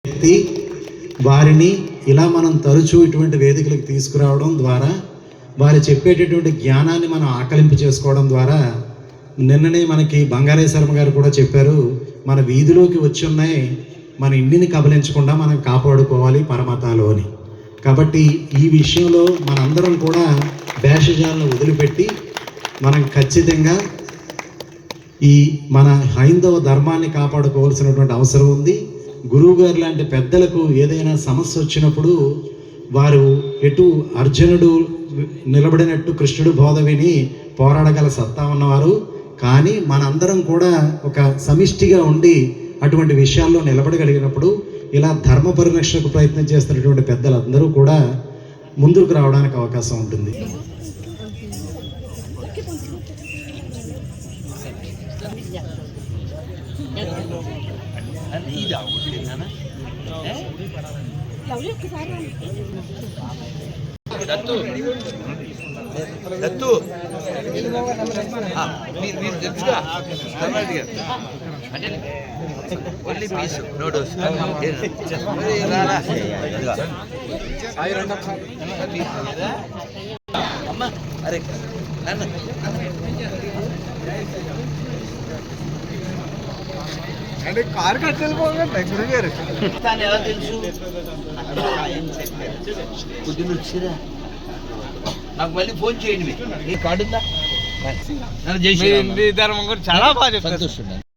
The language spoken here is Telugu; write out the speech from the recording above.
వ్యక్తి వారిని ఇలా మనం తరచూ ఇటువంటి వేదికలకు తీసుకురావడం ద్వారా వారు చెప్పేటటువంటి జ్ఞానాన్ని మనం ఆకలింపు చేసుకోవడం ద్వారా నిన్ననే మనకి బంగారేశ్వరమ్మ గారు కూడా చెప్పారు, మన వీధిలోకి వచ్చి ఉన్నాయి, మన ఇంటిని కబలించకుండా మనం కాపాడుకోవాలి పరమతాలు అని. కాబట్టి ఈ విషయంలో మనందరం కూడా భేషజాలను వదిలిపెట్టి మనం ఖచ్చితంగా ఈ మన హైందవ ధర్మాన్ని కాపాడుకోవాల్సినటువంటి అవసరం ఉంది. గురువుగారు లాంటి పెద్దలకు ఏదైనా సమస్య వచ్చినప్పుడు వారు ఎటు అర్జునుడు నిలబడినట్టు కృష్ణుడు బోధ విని పోరాడగల సత్తా ఉన్నవారు. కానీ మనందరం కూడా ఒక సమిష్టిగా ఉండి అటువంటి విషయాల్లో నిలబడగలిగినప్పుడు ఇలా ధర్మ పరిరక్షణకు ప్రయత్నం చేస్తున్నటువంటి పెద్దలందరూ కూడా ముందుకు రావడానికి అవకాశం ఉంటుంది. అంటే కారు కట్టెళ్ళిపోగండి గురుగారు ఎలా తెలుసు? పొద్దున్న వచ్చిరా నాకు మళ్ళీ ఫోన్ చేయండి. ఈ కార్డు ఉందా? ధర్మం గురించి చాలా బాగా చెప్తారు.